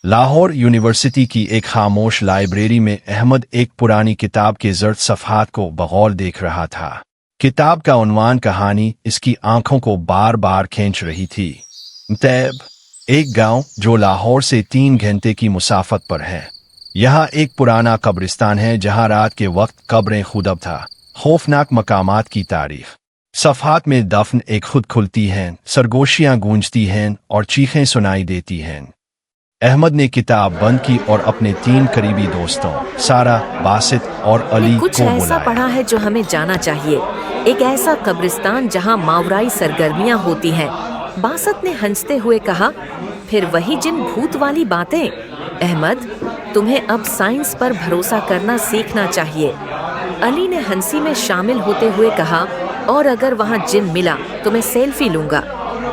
Lahore university की एक खामोश लाइब्रेरी में अहमद एक पुरानी किताब के ज़र्द सफ़हात को बगौर देख रहा था। किताब का उन्वान कहानी इसकी आंखों को बार बार खींच रही थी। तैब, एक गांव जो लाहौर से 3 घंटे की मुसाफत पर है। यहाँ एक पुराना कब्रिस्तान है जहाँ रात के वक्त कब्रें खुदब था। खौफनाक मकामात की तारीख। सफ़हात में दफन एक खुद खुलती हैं, सरगोशियाँ गूंजती हैं और चीखें सुनाई देती हैं। अहमद ने किताब बंद की और अपने 3 करीबी दोस्तों सारा, बासित और अली कुछ को ऐसा बुलाया। पढ़ा है जो हमें जाना चाहिए, एक ऐसा कब्रिस्तान जहां मावराई सरगर्मियां होती हैं। बासत ने हंसते हुए कहा, फिर वही जिन भूत वाली बातें। अहमद, तुम्हें अब साइंस पर भरोसा करना सीखना चाहिए। अली ने हंसी में शामिल होते हुए कहा, और अगर वहाँ जिन मिला तो मैं सेल्फी लूंगा।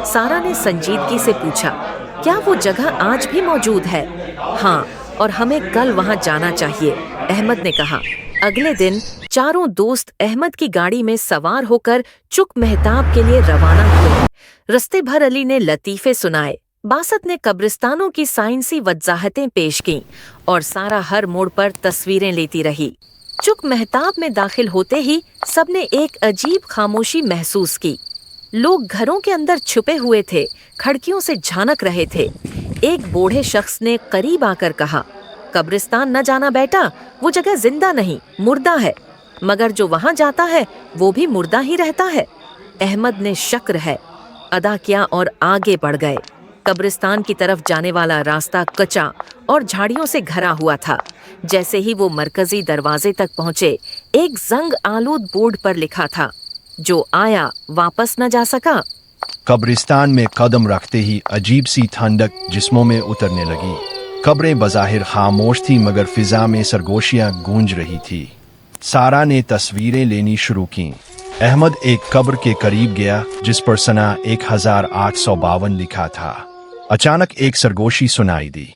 सारा ने संजीदगी से पूछा, क्या वो जगह आज भी मौजूद है? हाँ, और हमें कल वहाँ जाना चाहिए, अहमद ने कहा। अगले दिन चारों दोस्त अहमद की गाड़ी में सवार होकर चुक मेहताब के लिए रवाना हुए। रस्ते भर अली ने लतीफे सुनाए, बासत ने कब्रिस्तानों की साइंसी वजाहतें पेश कीं और सारा हर मोड़ पर तस्वीरें लेती रही। चुक मेहताब में दाखिल होते ही सबने एक अजीब खामोशी महसूस की। लोग घरों के अंदर छुपे हुए थे, खिड़कियों से झांक रहे थे। एक बूढ़े शख्स ने करीब आकर कहा, कब्रिस्तान न जाना बेटा, वो जगह जिंदा नहीं, मुर्दा है, मगर जो वहां जाता है वो भी मुर्दा ही रहता है। अहमद ने शक्र है अदा किया और आगे बढ़ गए। कब्रिस्तान की तरफ जाने वाला रास्ता कच्चा और झाड़ियों से घरा हुआ था। जैसे ही वो मरकजी दरवाजे तक पहुंचे, एक जंग आलूद बोर्ड पर लिखा था, जो आया वापस न जा सका। कब्रिस्तान में कदम रखते ही अजीब सी ठंडक जिस्मों में उतरने लगी। कब्रें बज़ाहिर खामोश थी मगर फिजा में सरगोशियां गूंज रही थी। सारा ने तस्वीरें लेनी शुरू की। अहमद एक कब्र के करीब गया जिस पर सना 1852 लिखा था। अचानक एक सरगोशी सुनाई दी,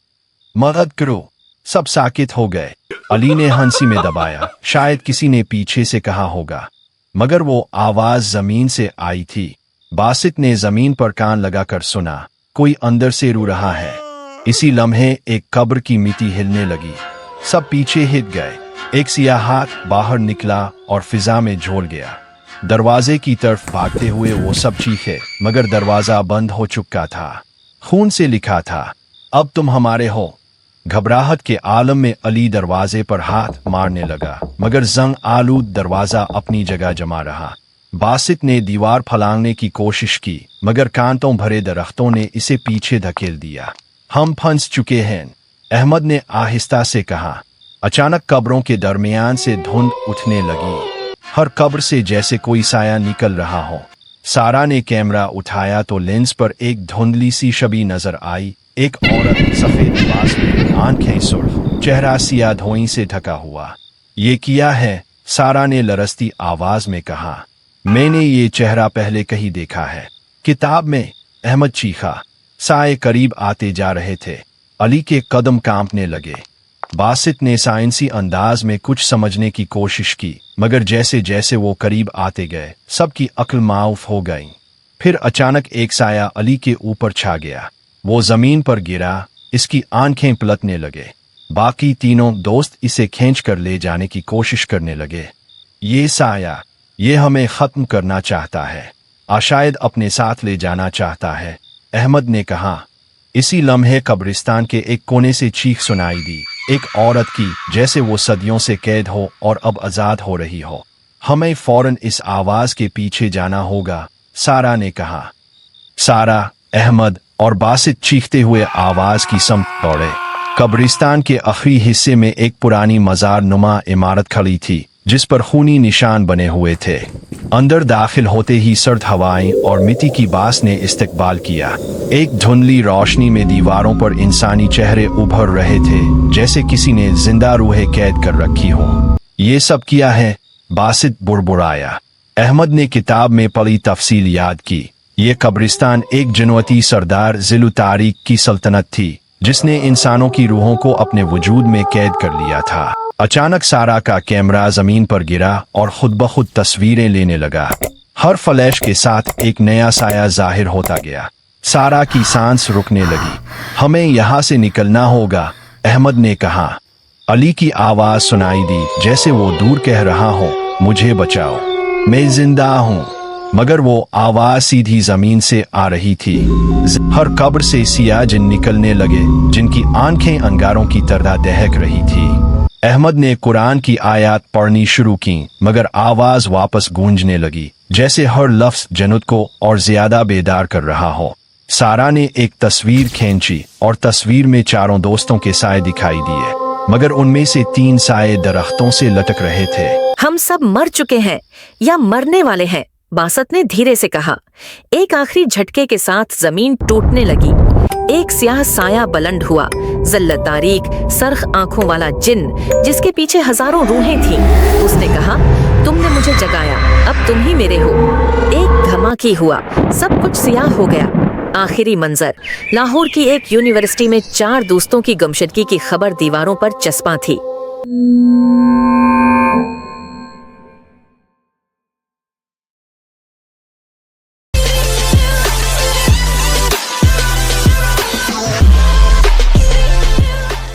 मदद करो। सब साकित हो गए। अली ने हंसी में दबाया, शायद किसी ने पीछे से कहा होगा, मगर वो आवाज जमीन से आई थी। बासित ने जमीन पर कान लगाकर सुना, कोई अंदर से रू रहा है। इसी लम्हे एक कब्र की मिट्टी हिलने लगी। सब पीछे हिट गए। एक सियाह हाथ बाहर निकला और फिजा में झोल गया। दरवाजे की तरफ भागते हुए वो सब चीखे, मगर दरवाजा बंद हो चुका था। खून से लिखा था, अब तुम हमारे हो। घबराहट के आलम में अली दरवाजे पर हाथ मारने लगा, मगर जंग आलूद दरवाजा अपनी जगह जमा रहा। बासित ने दीवार फलांगने की कोशिश की, मगर कांटों भरे दरख्तों ने इसे पीछे धकेल दिया। हम फंस चुके हैं, अहमद ने आहिस्ता से कहा। अचानक कब्रों के दरमियान से धुंध उठने लगी। हर कब्र से जैसे कोई साया निकल रहा हो। सारा ने कैमरा उठाया तो लेंस पर एक धुंधली सी छवि नजर आई। एक औरत, सफेद लिबास में, आंखें सुर्ख, चेहरा सियाह धोई से ढका हुआ। ये किया है? सारा ने लरसती आवाज में कहा। मैंने ये चेहरा पहले कहीं देखा है। किताब में, अहमद चीखा। साए करीब आते जा रहे थे। अली के कदम कांपने लगे। बासित ने साइंसी अंदाज में कुछ समझने की कोशिश की, मगर जैसे जैसे वो करीब आते गए, सबकी अक्ल माऊफ हो गई। फिर अचानक एक साया अली के ऊपर छा गया। वो जमीन पर गिरा, इसकी आंखें पलटने लगे। बाकी तीनों दोस्त इसे खींचकर ले जाने की कोशिश करने लगे। ये साया, ये हमें खत्म करना चाहता है, शायद अपने साथ ले जाना चाहता है, अहमद ने कहा। इसी लम्हे कब्रिस्तान के एक कोने से चीख सुनाई दी, एक औरत की, जैसे वो सदियों से कैद हो और अब आजाद हो रही हो। हमें फौरन इस आवाज के पीछे जाना होगा, सारा ने कहा। सारा, अहमद और बासित चीखते हुए आवाज की समत दौड़े। कब्रिस्तान के आखिरी हिस्से में एक पुरानी मजार नुमा इमारत खड़ी थी, जिस पर खूनी निशान बने हुए थे। अंदर दाखिल होते ही सर्द हवाएं और मिट्टी की बास ने इस्तकबाल किया। एक धुंधली रोशनी में दीवारों पर इंसानी चेहरे उभर रहे थे, जैसे किसी ने जिंदा रूहें कैद कर रखी हो। ये सब किया है? बासित बुड़बुड़ाया। अहमद ने किताब में पढ़ी तफसील याद की। ये कब्रिस्तान एक जनवती सरदार जिलु तारीक की सल्तनत थी, जिसने इंसानों की रूहों को अपने वजूद में कैद कर लिया था। अचानक सारा का कैमरा जमीन पर गिरा और खुद ब खुद तस्वीरें लेने लगा। हर फ्लैश के साथ एक नया साया जाहिर होता गया। सारा की सांस रुकने लगी। हमें यहाँ से निकलना होगा, अहमद ने कहा। अली की आवाज सुनाई दी, जैसे वो दूर कह रहा हो, मुझे बचाओ, मैं जिंदा हूँ। मगर वो आवाज सीधी जमीन से आ रही थी। हर कब्र से सियाह जिन निकलने लगे, जिनकी आंखें अंगारों की तरह दहक रही थी। अहमद ने कुरान की आयत पढ़नी शुरू की, मगर आवाज वापस गूंजने लगी, जैसे हर लफ्ज जन्नत को और ज्यादा बेदार कर रहा हो। सारा ने एक तस्वीर खींची और तस्वीर में चारों दोस्तों के साए दिखाई दिए, मगर उनमें से 3 साए दरख्तों से लटक रहे थे। हम सब मर चुके हैं या मरने वाले हैं, बासत ने धीरे से कहा। एक आखिरी झटके के साथ जमीन टूटने लगी। एक स्याह साया बुलंद हुआ, ज़ल्लत तारीक सरख आंखों वाला जिन, जिसके पीछे हजारों रूहें थीं। उसने कहा, तुमने मुझे जगाया, अब तुम ही मेरे हो। एक धमाके हुआ, सब कुछ सियाह हो गया। आखिरी मंजर, लाहौर की एक यूनिवर्सिटी में 4 दोस्तों की गुमशुदगी की खबर दीवारों पर चस्पा थी।